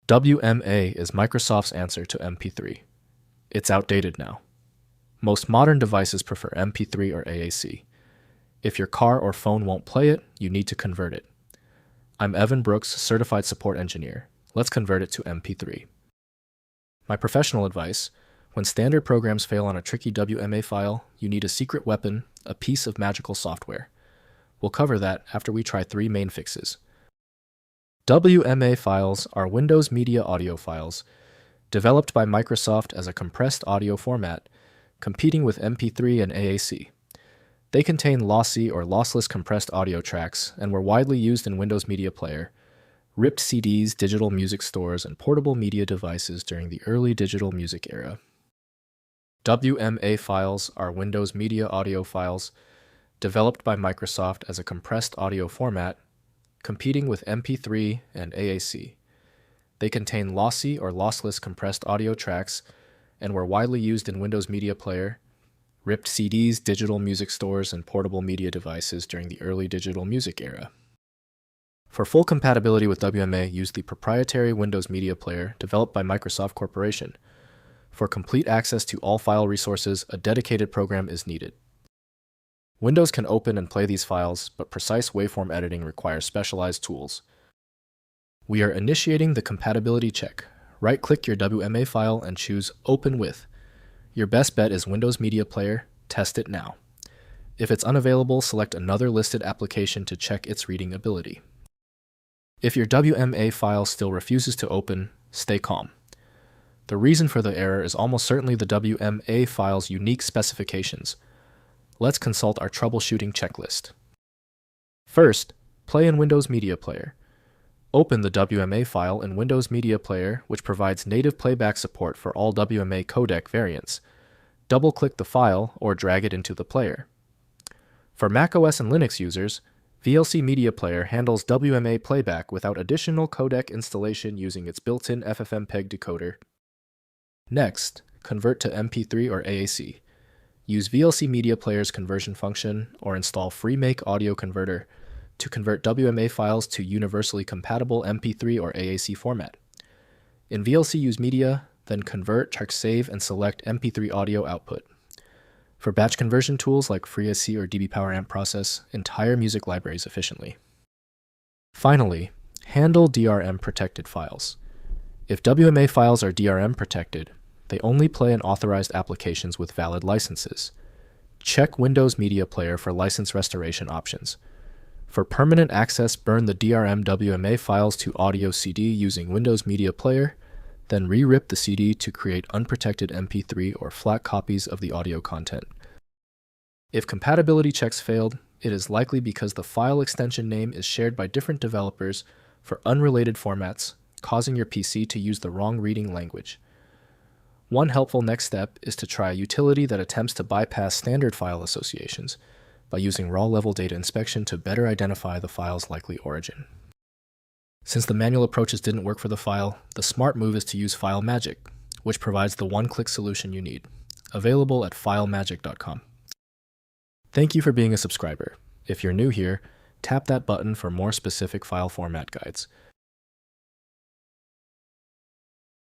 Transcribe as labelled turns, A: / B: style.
A: WMA is Microsoft's answer to MP3. It's outdated now. Most modern devices prefer MP3 or AAC. If your car or phone won't play it, you need to convert it. I'm Evan Brooks, Certified Support Engineer. Let's convert it to MP3. My professional advice: when standard programs fail on a tricky WMA file, you need a secret weapon, a piece of magical software. We'll cover that after we try 3 main fixes. WMA files are Windows Media Audio files, developed by Microsoft as a compressed audio format, competing with MP3 and AAC. They contain lossy or lossless compressed audio tracks and were widely used in Windows Media Player, ripped CDs, digital music stores, and portable media devices during the early digital music era. WMA files are Windows Media Audio files, developed by Microsoft as a compressed audio format, competing with MP3 and AAC. They contain lossy or lossless compressed audio tracks and were widely used in Windows Media Player, ripped CDs, digital music stores, and portable media devices during the early digital music era. For full compatibility with WMA, use the proprietary Windows Media Player developed by Microsoft Corporation. For complete access to all file resources, a dedicated program is needed. Windows can open and play these files, but precise waveform editing requires specialized tools. We are initiating the compatibility check. Right-click your WMA file and choose Open With. Your best bet is Windows Media Player. Test it now. If it's unavailable, select another listed application to check its reading ability. If your WMA file still refuses to open, stay calm. The reason for the error is almost certainly the WMA file's unique specifications. Let's consult our troubleshooting checklist. First, play in Windows Media Player. Open the WMA file in Windows Media Player, which provides native playback support for all WMA codec variants. Double-click the file or drag it into the player. For macOS and Linux users, VLC Media Player handles WMA playback without additional codec installation using its built-in FFmpeg decoder. Next, convert to MP3 or AAC. Use VLC Media Player's conversion function or install FreeMake Audio Converter to convert WMA files to universally compatible MP3 or AAC format. In VLC Use Media, then convert, check save, and select MP3 audio output. For batch conversion tools like FreeSC or dbPowerAmp process entire music libraries efficiently. Finally, handle DRM protected files. If WMA files are DRM protected, they only play in authorized applications with valid licenses. Check Windows Media Player for license restoration options. For permanent access, burn the DRM WMA files to audio CD using Windows Media Player, then re-rip the CD to create unprotected MP3 or FLAC copies of the audio content. If compatibility checks failed, it is likely because the file extension name is shared by different developers for unrelated formats, causing your PC to use the wrong reading language. One helpful next step is to try a utility that attempts to bypass standard file associations by using raw-level data inspection to better identify the file's likely origin. Since the manual approaches didn't work for the file, the smart move is to use FileMagick, which provides the one-click solution you need. Available at filemagick.com. Thank you for being a subscriber. If you're new here, tap that button for more specific file format guides.